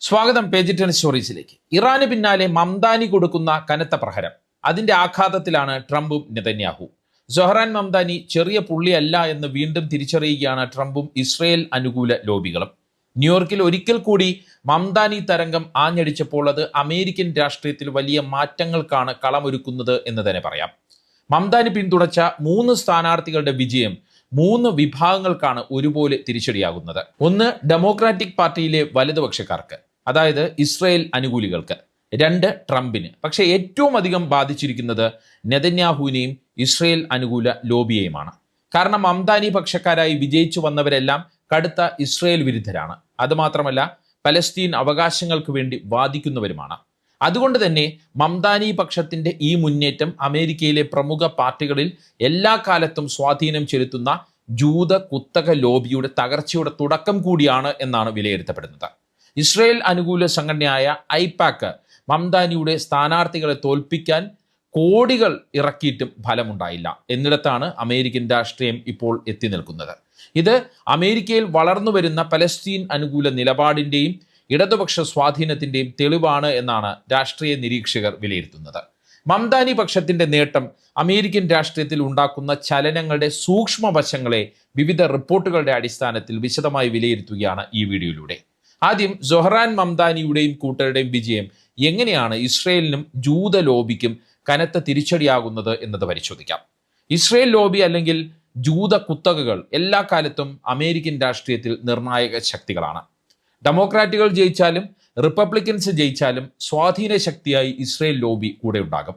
സ്വാഗതം പേജ് 10 സ്റ്റോറീസിലേക്ക്. ഇറാന് പിന്നാലെ മംദാനി കൊടുക്കുന്ന കനത്ത പ്രഹരം. അതിന്റെ ആഘാതത്തിലാണ് ട്രംപും നെതന്യാഹു. സൊഹ്റാൻ മംദാനി ചെറിയ പുള്ളിയല്ല എന്ന് വീണ്ടും തിരിച്ചറിയുകയാണ് ട്രംപും ഇസ്രയേൽ അനുകൂല ലോബികളും. ന്യൂയോർക്കിൽ ഒരിക്കൽ കൂടി മംദാനി തരംഗം ആഞ്ഞടിച്ചപ്പോൾ അത് അമേരിക്കൻ രാഷ്ട്രീയത്തിൽ വലിയ മാറ്റങ്ങൾക്കാണ് കളമൊരുക്കുന്നത് എന്ന് തന്നെ പറയാം. മംദാനി പിന്തുണച്ച 3 സ്ഥാനാർത്ഥികളുടെ വിജയം 3 വിഭാഗങ്ങൾക്കാണ് ഒരുപോലെ തിരിച്ചടിയാകുന്നത്. ഒന്ന്, ഡെമോക്രാറ്റിക് പാർട്ടിയിലെ വലതുപക്ഷക്കാർക്ക്, അതായത് ഇസ്രയേൽ അനുകൂലികൾക്ക്. 2, ട്രംപിന്. പക്ഷേ ഏറ്റവും അധികം ബാധിച്ചിരിക്കുന്നത് നെതന്യാഹുവിനെയും ഇസ്രയേൽ അനുകൂല ലോബിയെയുമാണ്. കാരണം മംദാനി പക്ഷക്കാരായി വിജയിച്ചു വന്നവരെല്ലാം കടുത്ത ഇസ്രയേൽ വിരുദ്ധരാണ്. അതുമാത്രമല്ല പലസ്തീൻ അവകാശങ്ങൾക്ക് വേണ്ടി വാദിക്കുന്നവരുമാണ്. അതുകൊണ്ട് തന്നെ മംദാനി പക്ഷത്തിന്റെ ഈ മുന്നേറ്റം അമേരിക്കയിലെ പ്രമുഖ പാർട്ടികളിൽ എല്ലാ കാലത്തും സ്വാധീനം ചെലുത്തുന്ന ജൂത കുത്തക ലോബിയുടെ തകർച്ചയുടെ തുടക്കം കൂടിയാണ് എന്നാണ് വിലയിരുത്തപ്പെടുന്നത്. ഇസ്രയേൽ അനുകൂല സംഘടനയായ ഐപാക്ക് മംദാനിയുടെ സ്ഥാനാർത്ഥികളെ തോൽപ്പിക്കാൻ കോടികൾ ഇറക്കിയിട്ടും ഫലമുണ്ടായില്ല. എന്നിടത്താണ് അമേരിക്കൻ രാഷ്ട്രീയം ഇപ്പോൾ എത്തി നിൽക്കുന്നത്. ഇത് അമേരിക്കയിൽ വളർന്നു വരുന്ന പലസ്തീൻ അനുകൂല നിലപാടിന്റെയും ഇടതുപക്ഷ സ്വാധീനത്തിന്റെയും തെളിവാണ് എന്നാണ് രാഷ്ട്രീയ നിരീക്ഷകർ വിലയിരുത്തുന്നത്. മംദാനി പക്ഷത്തിന്റെ നേട്ടം അമേരിക്കൻ രാഷ്ട്രീയത്തിൽ ഉണ്ടാക്കുന്ന ചലനങ്ങളുടെ സൂക്ഷ്മ വശങ്ങളെ വിവിധ റിപ്പോർട്ടുകളുടെ അടിസ്ഥാനത്തിൽ വിശദമായി വിലയിരുത്തുകയാണ് ഈ വീഡിയോയിലൂടെ. ആദ്യം സൊഹ്റാൻ മംദാനിയുടെയും കൂട്ടരുടെയും വിജയം എങ്ങനെയാണ് ഇസ്രയേലിനും ജൂത ലോബിക്കും കനത്ത തിരിച്ചടിയാകുന്നത് എന്നത് പരിശോധിക്കാം. ഇസ്രയേൽ ലോബി അല്ലെങ്കിൽ ജൂത കുത്തകകൾ എല്ലാ കാലത്തും അമേരിക്കൻ രാഷ്ട്രീയത്തിൽ നിർണായക ശക്തികളാണ്. ഡെമോക്രാറ്റുകൾ ജയിച്ചാലും റിപ്പബ്ലിക്കൻസ് ജയിച്ചാലും സ്വാധീന ശക്തിയായി ഇസ്രയേൽ ലോബി കൂടെ ഉണ്ടാകും.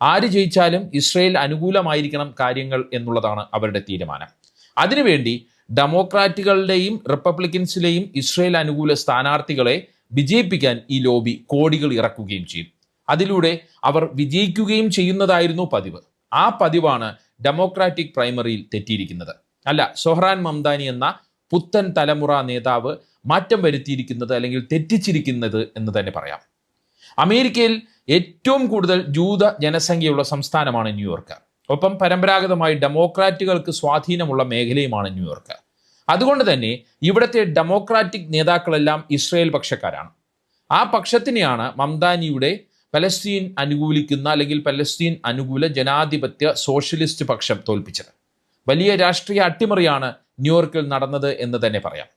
ആര് ജയിച്ചാലും ഇസ്രയേൽ അനുകൂലമായിരിക്കണം കാര്യങ്ങൾ എന്നുള്ളതാണ് അവരുടെ തീരുമാനം. അതിനുവേണ്ടി ഡെമോക്രാറ്റുകളുടെയും റിപ്പബ്ലിക്കൻസിലെയും ഇസ്രയേൽ അനുകൂല സ്ഥാനാർത്ഥികളെ വിജയിപ്പിക്കാൻ ഈ ലോബി കോടികൾ ഇറക്കുകയും ചെയ്യും. അതിലൂടെ അവർ വിജയിക്കുകയും ചെയ്യുന്നതായിരുന്നു പതിവ്. ആ പതിവാണ് ഡെമോക്രാറ്റിക് പ്രൈമറിയിൽ തെറ്റിയിരിക്കുന്നത്. അല്ല, സൊഹ്റാൻ മംദാനി എന്ന പുത്തൻ തലമുറ നേതാവ് മാറ്റം വരുത്തിയിരിക്കുന്നത് അല്ലെങ്കിൽ തെറ്റിച്ചിരിക്കുന്നത് എന്ന് തന്നെ പറയാം. അമേരിക്കയിൽ ഏറ്റവും കൂടുതൽ ജൂത ജനസംഖ്യയുള്ള സംസ്ഥാനമാണ് ന്യൂയോർക്ക്. ഒപ്പം പരമ്പരാഗതമായി ഡെമോക്രാറ്റുകൾക്ക് സ്വാധീനമുള്ള മേഖലയുമാണ് ന്യൂയോർക്ക്. അതുകൊണ്ട് തന്നെ ഇവിടുത്തെ ഡെമോക്രാറ്റിക് നേതാക്കളെല്ലാം ഇസ്രയേൽ പക്ഷക്കാരാണ്. ആ പക്ഷത്തിനെയാണ് മംദാനിയുടെ പലസ്തീൻ അനുകൂലിക്കുന്ന അല്ലെങ്കിൽ പലസ്തീൻ അനുകൂല ജനാധിപത്യ സോഷ്യലിസ്റ്റ് പക്ഷം തോൽപ്പിച്ചത്. വലിയ രാഷ്ട്രീയ അട്ടിമറിയാണ് ന്യൂയോർക്കിൽ നടന്നത് എന്ന് തന്നെ പറയാം.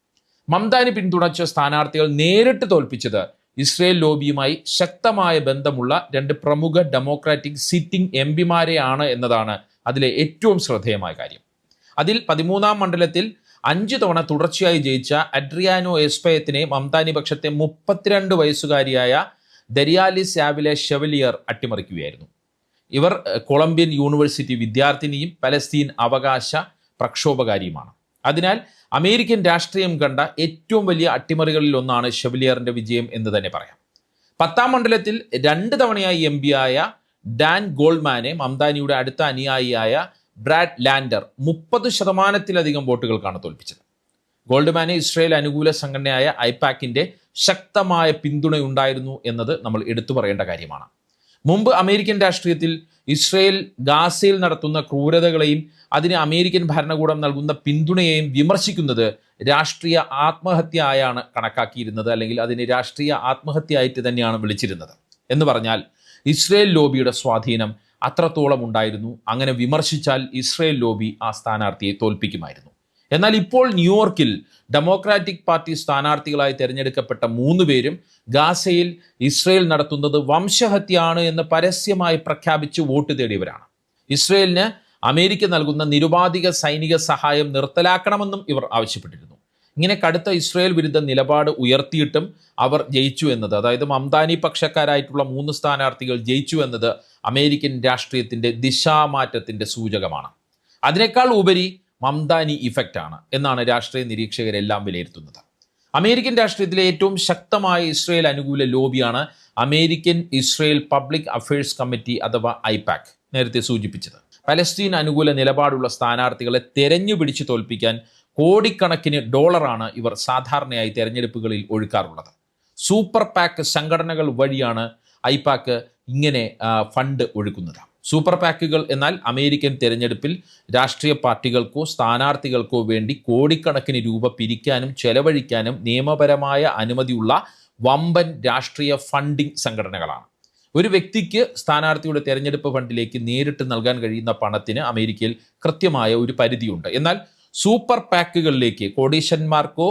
മംദാനി പിന്തുണച്ച സ്ഥാനാർത്ഥികൾ നേരിട്ട് തോൽപ്പിച്ചത് ഇസ്രയേൽ ലോബിയുമായി ശക്തമായ ബന്ധമുള്ള 2 പ്രമുഖ ഡെമോക്രാറ്റിക് സിറ്റിംഗ് എംപിമാരെയാണ് എന്നതാണ് അതിലെ ഏറ്റവും ശ്രദ്ധേയമായ കാര്യം. അതിൽ 13-ാം മണ്ഡലത്തിൽ 5 തവണ തുടർച്ചയായി ജയിച്ച അഡ്രിയാനോ എസ്പയത്തിനെ മംദാനി പക്ഷത്തെ 32 വയസ്സുകാരിയായ ദരിയാലിസ് ആവിലെ ഷെവലിയർ അട്ടിമറിക്കുകയായിരുന്നു. ഇവർ കൊളംബിയൻ യൂണിവേഴ്സിറ്റി വിദ്യാർത്ഥിനിയും പലസ്തീൻ അവകാശ പ്രക്ഷോഭകാരിയുമാണ്. അതിനാൽ അമേരിക്കൻ രാഷ്ട്രീയം കണ്ട ഏറ്റവും വലിയ അട്ടിമറികളിൽ ഒന്നാണ് ഷെവലിയറിന്റെ വിജയം എന്ന് തന്നെ പറയാം. 10-ാം മണ്ഡലത്തിൽ 2 തവണയായി എം പി ആയ ഡാൻ ഗോൾഡ്മാനെ മംദാനിയുടെ അടുത്ത അനുയായിയായ ബ്രാഡ് ലാൻഡർ 30% വോട്ടുകൾക്കാണ് തോൽപ്പിച്ചത്. ഗോൾഡ്മാനെ ഇസ്രയേൽ അനുകൂല സംഘടനയായ ഐപാക്കിന്റെ ശക്തമായ പിന്തുണയുണ്ടായിരുന്നു എന്നത് നമ്മൾ എടുത്തു പറയേണ്ട കാര്യമാണ്. മുമ്പ് അമേരിക്കൻ രാഷ്ട്രീയത്തിൽ ഇസ്രയേൽ ഗാസയിൽ നടത്തുന്ന ക്രൂരതകളെയും അതിന് അമേരിക്കൻ ഭരണകൂടം നൽകുന്ന പിന്തുണയെയും വിമർശിക്കുന്നത് രാഷ്ട്രീയ ആത്മഹത്യ ആയാണ് കണക്കാക്കിയിരുന്നത്, അല്ലെങ്കിൽ അതിന് രാഷ്ട്രീയ ആത്മഹത്യയായിട്ട് തന്നെയാണ് വിളിച്ചിരുന്നത്. എന്ന് പറഞ്ഞാൽ ഇസ്രയേൽ ലോബിയുടെ സ്വാധീനം അത്രത്തോളം ഉണ്ടായിരുന്നു. അങ്ങനെ വിമർശിച്ചാൽ ഇസ്രയേൽ ലോബി ആ സ്ഥാനാർത്ഥിയെ തോൽപ്പിക്കുമായിരുന്നു. എന്നാൽ ഇപ്പോൾ ന്യൂയോർക്കിൽ ഡെമോക്രാറ്റിക് പാർട്ടി സ്ഥാനാർത്ഥികളായി തിരഞ്ഞെടുക്കപ്പെട്ട 3 പേരും ഗാസയിൽ ഇസ്രയേൽ നടത്തുന്നത് വംശഹത്യയാണ് എന്ന് പരസ്യമായി പ്രഖ്യാപിച്ച് വോട്ട് തേടിയവരാണ്. ഇസ്രയേലിന് അമേരിക്ക നൽകുന്ന നിരുപാധിക സൈനിക സഹായം നിർത്തലാക്കണമെന്നും ഇവർ ആവശ്യപ്പെട്ടിരുന്നു. ഇങ്ങനെ കടുത്ത ഇസ്രയേൽ വിരുദ്ധ നിലപാട് ഉയർത്തിയിട്ടും അവർ ജയിച്ചു എന്നത്, അതായത് മംദാനി പക്ഷക്കാരായിട്ടുള്ള 3 സ്ഥാനാർത്ഥികൾ ജയിച്ചു എന്നത് അമേരിക്കൻ രാഷ്ട്രീയത്തിന്റെ ദിശാമാറ്റത്തിന്റെ സൂചകമാണ്. അതിനേക്കാൾ ഉപരി മംദാനി ഇഫക്റ്റ് ആണ് എന്നാണ് രാഷ്ട്രീയ നിരീക്ഷകരെല്ലാം വിലയിരുത്തുന്നത്. അമേരിക്കൻ രാഷ്ട്രീയത്തിലെ ഏറ്റവും ശക്തമായ ഇസ്രയേൽ അനുകൂല ലോബിയാണ് American Israel Public Affairs Committee അഥവാ ഐപാക്ക്. നേരത്തെ സൂചിപ്പിച്ചത് പലസ്തീൻ അനുകൂല നിലപാടുള്ള സ്ഥാനാർത്ഥികളെ തെരഞ്ഞുപിടിച്ച് തോൽപ്പിക്കാൻ കോടിക്കണക്കിന് ഡോളറാണ് ഇവർ സാധാരണയായി തെരഞ്ഞെടുപ്പുകളിൽ ഒഴുക്കാറുള്ളത്. സൂപ്പർ പാക്ക് സംഘടനകൾ വഴിയാണ് ഐപാക്ക് ഇങ്ങനെ ഫണ്ട് ഒഴുക്കുന്നത്. സൂപ്പർ പാക്കുകൾ എന്നാൽ അമേരിക്കൻ തെരഞ്ഞെടുപ്പിൽ രാഷ്ട്രീയ പാർട്ടികൾക്കോ സ്ഥാനാർത്ഥികൾക്കോ വേണ്ടി കോടിക്കണക്കിന് രൂപ പിരിക്കാനും ചെലവഴിക്കാനും നിയമപരമായ അനുമതിയുള്ള വമ്പൻ രാഷ്ട്രീയ ഫണ്ടിംഗ് സംഘടനകളാണ്. ഒരു വ്യക്തിക്ക് സ്ഥാനാർത്ഥിയുടെ തെരഞ്ഞെടുപ്പ് ഫണ്ടിലേക്ക് നേരിട്ട് നൽകാൻ കഴിയുന്ന പണത്തിന് അമേരിക്കയിൽ കൃത്യമായ ഒരു പരിധിയുണ്ട്. എന്നാൽ സൂപ്പർ പാക്കുകളിലേക്ക് കോടീശ്വരന്മാർക്കോ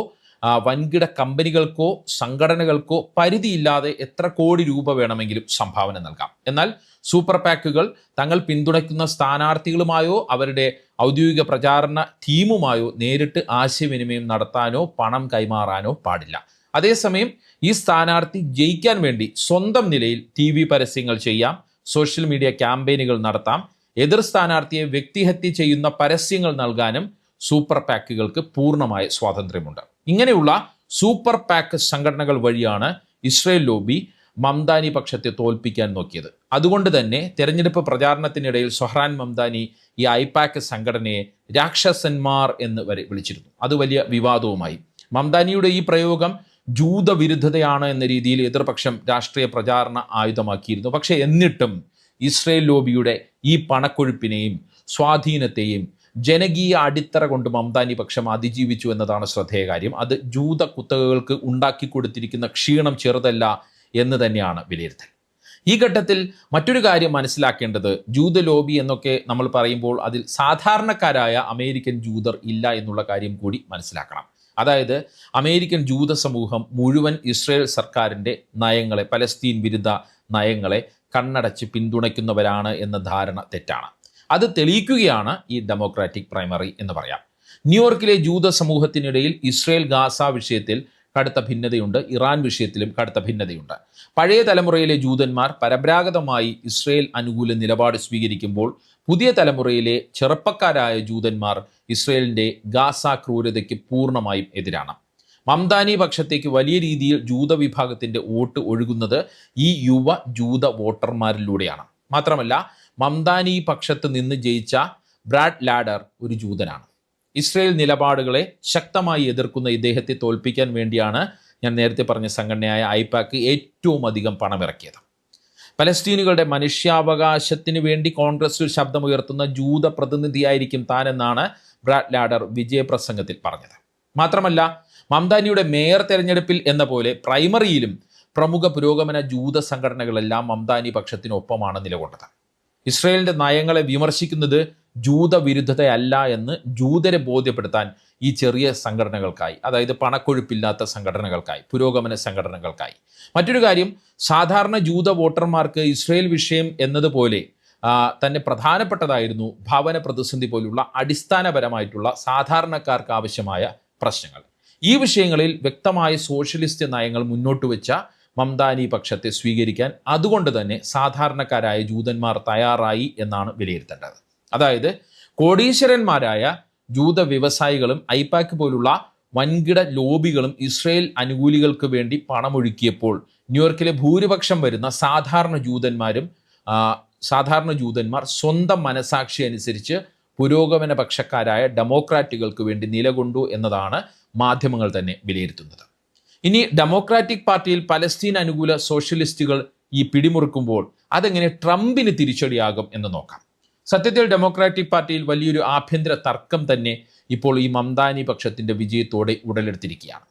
വൻകിട കമ്പനികൾക്കോ സംഘടനകൾക്കോ പരിധിയില്ലാതെ എത്ര കോടി രൂപ വേണമെങ്കിലും സംഭാവന നൽകാം. എന്നാൽ സൂപ്പർ പാക്കുകൾ തങ്ങൾ പിന്തുണയ്ക്കുന്ന സ്ഥാനാർത്ഥികളുമായോ അവരുടെ ഔദ്യോഗിക പ്രചാരണ ടീമുമായോ നേരിട്ട് ആശയവിനിമയം നടത്താനോ പണം കൈമാറാനോ പാടില്ല. അതേസമയം ഈ സ്ഥാനാർത്ഥി ജയിക്കാൻ വേണ്ടി സ്വന്തം നിലയിൽ TV പരസ്യങ്ങൾ ചെയ്യാം, സോഷ്യൽ മീഡിയ ക്യാമ്പയിനുകൾ നടത്താം, എതിർ സ്ഥാനാർത്ഥിയെ വ്യക്തിഹത്യ ചെയ്യുന്ന പരസ്യങ്ങൾ നൽകാനും സൂപ്പർ പാക്കുകൾക്ക് പൂർണ്ണമായ സ്വാതന്ത്ര്യമുണ്ട്. ഇങ്ങനെയുള്ള സൂപ്പർ പാക്ക് സംഘടനകൾ വഴിയാണ് ഇസ്രയേൽ ലോബി മംദാനി പക്ഷത്തെ തോൽപ്പിക്കാൻ നോക്കിയത്. അതുകൊണ്ട് തന്നെ തെരഞ്ഞെടുപ്പ് പ്രചാരണത്തിനിടയിൽ സൊഹ്റാൻ മംദാനി ഈ ഐപാക്ക് സംഘടനയെ രാക്ഷസന്മാർ എന്ന് വരെ വിളിച്ചിരുന്നു. അത് വലിയ വിവാദവുമായി. മംദാനിയുടെ ഈ പ്രയോഗം ജൂതവിരുദ്ധതയാണ് എന്ന രീതിയിൽ എതിർപക്ഷം രാഷ്ട്രീയ പ്രചാരണ ആയുധമാക്കിയിരുന്നു. പക്ഷേ എന്നിട്ടും ഇസ്രയേൽ ലോബിയുടെ ഈ പണക്കൊഴുപ്പിനെയും സ്വാധീനത്തെയും ജനകീയ അടിത്തറ കൊണ്ട് മംദാനി പക്ഷം അതിജീവിച്ചു എന്നതാണ് ശ്രദ്ധേയ കാര്യം. അത് ജൂത കുത്തകകൾക്ക് ഉണ്ടാക്കി കൊടുത്തിരിക്കുന്ന ക്ഷീണം ചെറുതല്ല എന്ന് തന്നെയാണ് വിലയിരുത്തൽ. ഈ ഘട്ടത്തിൽ മറ്റൊരു കാര്യം മനസ്സിലാക്കേണ്ടത്, ജൂത ലോബി എന്നൊക്കെ നമ്മൾ പറയുമ്പോൾ അതിൽ സാധാരണക്കാരായ അമേരിക്കൻ ജൂതർ ഇല്ല എന്നുള്ള കാര്യം കൂടി മനസ്സിലാക്കണം. അതായത് അമേരിക്കൻ ജൂത സമൂഹം മുഴുവൻ ഇസ്രയേൽ സർക്കാരിൻ്റെ നയങ്ങളെ, പലസ്തീൻ വിരുദ്ധ നയങ്ങളെ കണ്ണടച്ച് പിന്തുണയ്ക്കുന്നവരാണ് എന്ന ധാരണ തെറ്റാണ്. അത് തെളിയിക്കുകയാണ് ഈ ഡെമോക്രാറ്റിക് പ്രൈമറി എന്ന് പറയാം. ന്യൂയോർക്കിലെ ജൂത സമൂഹത്തിനിടയിൽ ഇസ്രയേൽ ഗാസ വിഷയത്തിൽ കടുത്ത ഭിന്നതയുണ്ട്, ഇറാൻ വിഷയത്തിലും കടുത്ത ഭിന്നതയുണ്ട്. പഴയ തലമുറയിലെ ജൂതന്മാർ പരമ്പരാഗതമായി ഇസ്രയേൽ അനുകൂല നിലപാട് സ്വീകരിക്കുമ്പോൾ പുതിയ തലമുറയിലെ ചെറുപ്പക്കാരായ ജൂതന്മാർ ഇസ്രയേലിൻ്റെ ഗാസ ക്രൂരതയ്ക്ക് പൂർണ്ണമായും എതിരാണ്. മംദാനി പക്ഷത്തേക്ക് വലിയ രീതിയിൽ ജൂത വിഭാഗത്തിൻ്റെ വോട്ട് ഒഴുകുന്നത് ഈ യുവ ജൂത വോട്ടർമാരിലൂടെയാണ്. മാത്രമല്ല മംദാനി പക്ഷത്ത് നിന്ന് ജയിച്ച ബ്രാഡ് ലാഡർ ഒരു ജൂതനാണ്. ഇസ്രയേൽ നിലപാടുകളെ ശക്തമായി എതിർക്കുന്ന ഇദ്ദേഹത്തെ തോൽപ്പിക്കാൻ വേണ്ടിയാണ് ഞാൻ നേരത്തെ പറഞ്ഞ സംഘടനയായ ഐപാക്ക് ഏറ്റവും അധികം പണമിറക്കിയത്. പലസ്തീനുകളുടെ മനുഷ്യാവകാശത്തിന് വേണ്ടി കോൺഗ്രസിൽ ശബ്ദമുയർത്തുന്ന ജൂത പ്രതിനിധിയായിരിക്കും താനെന്നാണ് ബ്രാഡ് ലാഡർ വിജയപ്രസംഗത്തിൽ പറഞ്ഞത്. മാത്രമല്ല മംദാനിയുടെ മേയർ തെരഞ്ഞെടുപ്പിൽ എന്ന പോലെ പ്രൈമറിയിലും പ്രമുഖ പുരോഗമന ജൂത സംഘടനകളെല്ലാം മംദാനി പക്ഷത്തിനൊപ്പമാണ് നിലകൊണ്ടത്. ഇസ്രയേലിൻ്റെ നയങ്ങളെ വിമർശിക്കുന്നത് ജൂതവിരുദ്ധതയല്ല എന്ന് ജൂതരെ ബോധ്യപ്പെടുത്താൻ ഈ ചെറിയ സംഘടനകൾക്കായി, അതായത് പണക്കൊഴുപ്പില്ലാത്ത സംഘടനകൾക്കായി, പുരോഗമന സംഘടനകൾക്കായി. മറ്റൊരു കാര്യം, സാധാരണ ജൂത വോട്ടർമാർക്ക് ഇസ്രയേൽ വിഷയം എന്നതുപോലെ തന്നെ പ്രധാനപ്പെട്ടതായിരുന്നു ഭവന പ്രതിസന്ധി പോലുള്ള അടിസ്ഥാനപരമായിട്ടുള്ള സാധാരണക്കാർക്ക് ആവശ്യമായ പ്രശ്നങ്ങൾ. ഈ വിഷയങ്ങളിൽ വ്യക്തമായ സോഷ്യലിസ്റ്റ് നയങ്ങൾ മുന്നോട്ട് വെച്ച മംദാനി പക്ഷത്തെ സ്വീകരിക്കാൻ അതുകൊണ്ട് തന്നെ സാധാരണക്കാരായ ജൂതന്മാർ തയ്യാറായി എന്നാണ് വിലയിരുത്തേണ്ടത്. അതായത് കോടീശ്വരന്മാരായ ജൂത വ്യവസായികളും ഐപാക്ക് പോലുള്ള വൻകിട ലോബികളും ഇസ്രയേൽ അനുകൂലികൾക്ക് വേണ്ടി പണമൊഴുക്കിയപ്പോൾ ന്യൂയോർക്കിലെ ഭൂരിപക്ഷം വരുന്ന സാധാരണ ജൂതന്മാർ സ്വന്തം മനസാക്ഷി അനുസരിച്ച് പുരോഗമന പക്ഷക്കാരായ ഡെമോക്രാറ്റുകൾക്ക് വേണ്ടി നിലകൊണ്ടു എന്നതാണ് മാധ്യമങ്ങൾ തന്നെ വിലയിരുത്തുന്നത്. ഇനി ഡെമോക്രാറ്റിക് പാർട്ടിയിൽ പലസ്തീൻ അനുകൂല സോഷ്യലിസ്റ്റുകൾ ഈ പിടിമുറുക്കുമ്പോൾ അതെങ്ങനെ ട്രംപിന് തിരിച്ചടിയാകും എന്ന് നോക്കാം. സത്യത്തിൽ ഡെമോക്രാറ്റിക് പാർട്ടിയിൽ വലിയൊരു ആഭ്യന്തര തർക്കം തന്നെ ഇപ്പോൾ ഈ മംദാനി പക്ഷത്തിൻ്റെ വിജയത്തോടെ ഉടലെടുത്തിരിക്കുകയാണ്.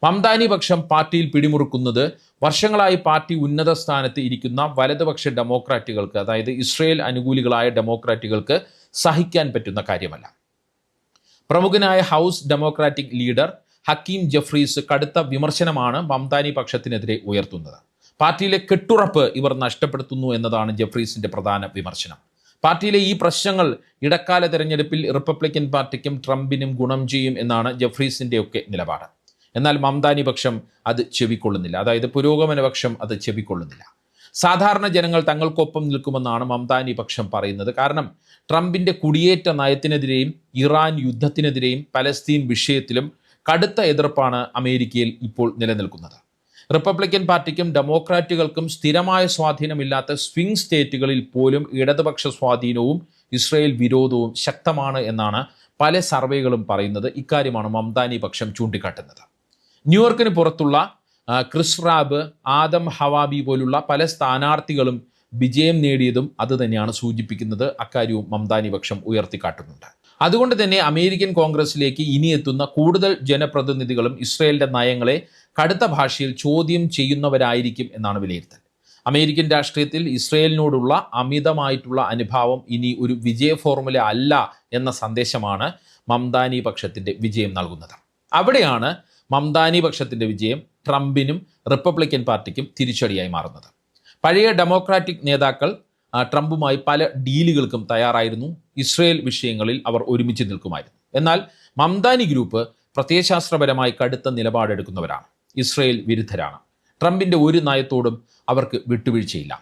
മംദാനി പക്ഷം പാർട്ടിയിൽ പിടിമുറുക്കുന്നത് വർഷങ്ങളായി പാർട്ടി ഉന്നത സ്ഥാനത്ത് ഇരിക്കുന്ന വലതുപക്ഷ ഡെമോക്രാറ്റുകൾക്ക്, അതായത് ഇസ്രയേൽ അനുകൂലികളായ ഡെമോക്രാറ്റുകൾക്ക് സഹിക്കാൻ പറ്റുന്ന കാര്യമല്ല. പ്രമുഖനായ ഹൗസ് ഡെമോക്രാറ്റിക് ലീഡർ ഹക്കീം ജഫ്രീസ് കടുത്ത വിമർശനമാണ് മംദാനി പക്ഷത്തിനെതിരെ ഉയർത്തുന്നത്. പാർട്ടിയിലെ കെട്ടുറപ്പ് ഇവർ നഷ്ടപ്പെടുത്തുന്നു എന്നതാണ് ജഫ്രീസിന്റെ പ്രധാന വിമർശനം. പാർട്ടിയിലെ ഈ പ്രശ്നങ്ങൾ ഇടക്കാല തെരഞ്ഞെടുപ്പിൽ റിപ്പബ്ലിക്കൻ പാർട്ടിക്കും ട്രംപിനും ഗുണം ചെയ്യും എന്നാണ് ജഫ്രീസിൻ്റെയൊക്കെ നിലപാട്. എന്നാൽ മംദാനി പക്ഷം അത് ചെവിക്കൊള്ളുന്നില്ല, അതായത് പുരോഗമന പക്ഷം അത് ചെവിക്കൊള്ളുന്നില്ല. സാധാരണ ജനങ്ങൾ തങ്ങൾക്കൊപ്പം നിൽക്കുമെന്നാണ് മംദാനി പക്ഷം പറയുന്നത്. കാരണം ട്രംപിൻ്റെ കുടിയേറ്റ നയത്തിനെതിരെയും ഇറാൻ യുദ്ധത്തിനെതിരെയും പലസ്തീൻ വിഷയത്തിലും കടുത്ത എതിർപ്പാണ് അമേരിക്കയിൽ ഇപ്പോൾ നിലനിൽക്കുന്നത്. റിപ്പബ്ലിക്കൻ പാർട്ടിക്കും ഡെമോക്രാറ്റുകൾക്കും സ്ഥിരമായ സ്വാധീനമില്ലാത്ത സ്വിംഗ് സ്റ്റേറ്റുകളിൽ പോലും ഇടതുപക്ഷ സ്വാധീനവും ഇസ്രയേൽ വിരോധവും ശക്തമാണ് എന്നാണ് പല സർവേകളും പറയുന്നത്. ഇക്കാര്യമാണ് മംദാനി പക്ഷം ചൂണ്ടിക്കാട്ടുന്നത്. ന്യൂയോർക്കിന് പുറത്തുള്ള ക്രിസ് റാബ്, ആദം ഹവാബി പോലുള്ള പല സ്ഥാനാർത്ഥികളും വിജയം നേടിയതും അത് തന്നെയാണ് സൂചിപ്പിക്കുന്നത്. അക്കാര്യവും മംദാനി പക്ഷം ഉയർത്തിക്കാട്ടുന്നുണ്ട്. അതുകൊണ്ട് തന്നെ അമേരിക്കൻ കോൺഗ്രസിലേക്ക് ഇനി എത്തുന്ന കൂടുതൽ ജനപ്രതിനിധികളും ഇസ്രയേലിന്റെ നയങ്ങളെ കടുത്ത ഭാഷയിൽ ചോദ്യം ചെയ്യുന്നവരായിരിക്കും എന്നാണ് വിലയിരുത്തൽ. അമേരിക്കൻ രാഷ്ട്രീയത്തിൽ ഇസ്രയേലിനോടുള്ള അമിതമായിട്ടുള്ള അനുഭാവം ഇനി ഒരു വിജയ ഫോർമുല അല്ല എന്ന സന്ദേശമാണ് മംദാനി പക്ഷത്തിന്റെ വിജയം നൽകുന്നത്. അവിടെയാണ് മംദാനി പക്ഷത്തിന്റെ വിജയം ട്രംപിനും റിപ്പബ്ലിക്കൻ പാർട്ടിക്കും തിരിച്ചടിയായി മാറുന്നത്. പഴയ ഡെമോക്രാറ്റിക് നേതാക്കൾ ട്രംപുമായി പല ഡീലുകൾക്കും തയ്യാറായിരുന്നു. ഇസ്രയേൽ വിഷയങ്ങളിൽ അവർ ഒരുമിച്ച് നിൽക്കുമായിരുന്നു. എന്നാൽ മംദാനി ഗ്രൂപ്പ് പ്രത്യയശാസ്ത്രപരമായി കടുത്ത നിലപാടെടുക്കുന്നവരാണ്. ഇസ്രയേൽ വിരുദ്ധരാണ്. ട്രംപിന്റെ ഒരു നയത്തോടും അവർക്ക് വിട്ടുവീഴ്ചയില്ല.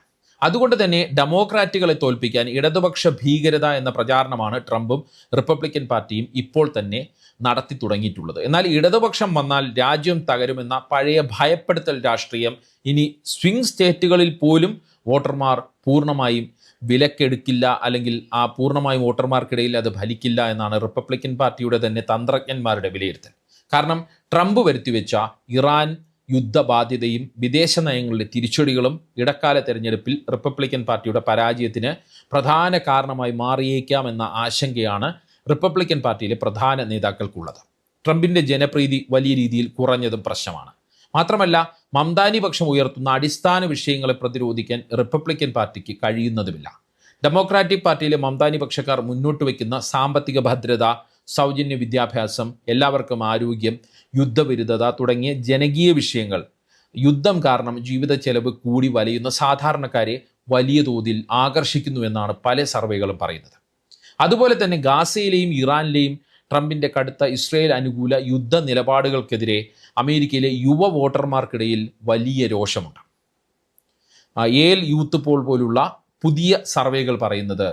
അതുകൊണ്ട് തന്നെ ഡെമോക്രാറ്റുകളെ തോൽപ്പിക്കാൻ ഇടതുപക്ഷ ഭീകരത എന്ന പ്രചാരണമാണ് ട്രംപും റിപ്പബ്ലിക്കൻ പാർട്ടിയും ഇപ്പോൾ തന്നെ നടത്തി തുടങ്ങിയിട്ടുള്ളത്. എന്നാൽ ഇടതുപക്ഷം വന്നാൽ രാജ്യം തകരുമെന്ന പഴയ ഭയപ്പെടുത്തൽ രാഷ്ട്രീയം ഇനി സ്വിംഗ് സ്റ്റേറ്റുകളിൽ പോലും വോട്ടർമാർ പൂർണ്ണമായും വിലക്കെടുക്കില്ല, അല്ലെങ്കിൽ ആ പൂർണ്ണമായും വോട്ടർമാർക്കിടയിൽ അത് ഫലിക്കില്ല എന്നാണ് റിപ്പബ്ലിക്കൻ പാർട്ടിയുടെ തന്നെ തന്ത്രജ്ഞന്മാരുടെ വിലയിരുത്തൽ. കാരണം ട്രംപ് വരുത്തിവെച്ച ഇറാൻ യുദ്ധബാധ്യതയും വിദേശ നയങ്ങളുടെ തിരിച്ചടികളും ഇടക്കാല തെരഞ്ഞെടുപ്പിൽ റിപ്പബ്ലിക്കൻ പാർട്ടിയുടെ പരാജയത്തിന് പ്രധാന കാരണമായി മാറിയേക്കാമെന്ന ആശങ്കയാണ് റിപ്പബ്ലിക്കൻ പാർട്ടിയിലെ പ്രധാന നേതാക്കൾക്കുള്ളത്. ട്രംപിന്റെ ജനപ്രീതി വലിയ രീതിയിൽ കുറഞ്ഞതും പ്രശ്നമാണ്. മാത്രമല്ല, മംദാനി പക്ഷം ഉയർത്തുന്ന അടിസ്ഥാന വിഷയങ്ങളെ പ്രതിരോധിക്കാൻ റിപ്പബ്ലിക്കൻ പാർട്ടിക്ക് കഴിയുന്നതുമില്ല. ഡെമോക്രാറ്റിക് പാർട്ടിയിലെ മംദാനി പക്ഷക്കാർ മുന്നോട്ട് വയ്ക്കുന്ന സാമ്പത്തിക ഭദ്രത, സൗജന്യ വിദ്യാഭ്യാസം, എല്ലാവർക്കും ആരോഗ്യം, യുദ്ധവിരുദ്ധത തുടങ്ങിയ ജനകീയ വിഷയങ്ങൾ യുദ്ധം കാരണം ജീവിത ചെലവ് കൂടി വലയുന്ന സാധാരണക്കാരെ വലിയ തോതിൽ ആകർഷിക്കുന്നുവെന്നാണ് പല സർവേകളും പറയുന്നത്. അതുപോലെ തന്നെ ഗാസയിലെയും ഇറാനിലെയും ട്രംപിന്റെ കടുത്ത ഇസ്രയേൽ അനുകൂല യുദ്ധ നിലപാടുകൾക്കെതിരെ അമേരിക്കയിലെ യുവ വോട്ടർമാർക്കിടയിൽ വലിയ രോഷമുണ്ട്. യേൽ യൂത്ത് പോൾ പോലുള്ള പുതിയ സർവേകൾ പറയുന്നത്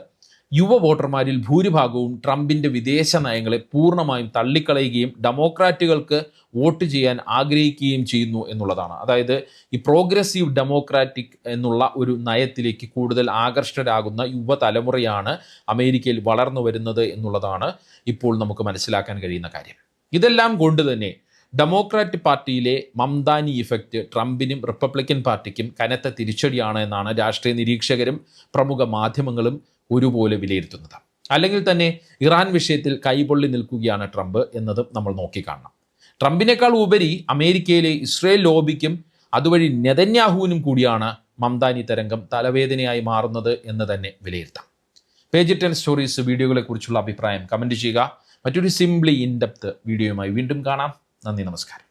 യുവ വോട്ടർമാരിൽ ഭൂരിഭാഗവും ട്രംപിന്റെ വിദേശ നയങ്ങളെ പൂർണ്ണമായും തള്ളിക്കളയുകയും ഡെമോക്രാറ്റുകൾക്ക് വോട്ട് ചെയ്യാൻ ആഗ്രഹിക്കുകയും ചെയ്യുന്നു എന്നുള്ളതാണ്. അതായത് ഈ പ്രോഗ്രസീവ് ഡെമോക്രാറ്റിക് എന്നുള്ള ഒരു നയത്തിലേക്ക് കൂടുതൽ ആകർഷകരാകുന്ന യുവതലമുറയാണ് അമേരിക്കയിൽ വളർന്നു വരുന്നത് എന്നുള്ളതാണ് ഇപ്പോൾ നമുക്ക് മനസ്സിലാക്കാൻ കഴിയുന്ന കാര്യം. ഇതെല്ലാം കൊണ്ട് തന്നെ ഡെമോക്രാറ്റ് പാർട്ടിയിലെ മംദാനി ഇഫക്റ്റ് ട്രംപിനും റിപ്പബ്ലിക്കൻ പാർട്ടിക്കും കനത്ത തിരിച്ചടിയാണ് എന്നാണ് രാഷ്ട്രീയ നിരീക്ഷകരും പ്രമുഖ മാധ്യമങ്ങളും ഒരുപോലെ വിലയിരുത്തുന്നത്. അല്ലെങ്കിൽ തന്നെ ഇറാൻ വിഷയത്തിൽ കൈപൊള്ളി നിൽക്കുകയാണ് ട്രംപ് എന്നതും നമ്മൾ നോക്കിക്കാണണം. ട്രംപിനേക്കാൾ ഉപരി അമേരിക്കയിലെ ഇസ്രയേൽ ലോബിക്കും അതുവഴി നെതന്യാഹുവിനും കൂടിയാണ് മംദാനി തരംഗം തലവേദനയായി മാറുന്നത് എന്ന് തന്നെ വിലയിരുത്താം. പേജ് 10 സ്റ്റോറീസ് വീഡിയോകളെ കുറിച്ചുള്ള അഭിപ്രായം കമൻറ്റ് ചെയ്യുക. മറ്റൊരു സിംപ്ലി ഇൻ ഡെപ്ത് വീഡിയോയുമായി വീണ്ടും കാണാം. നന്ദി, നമസ്കാരം.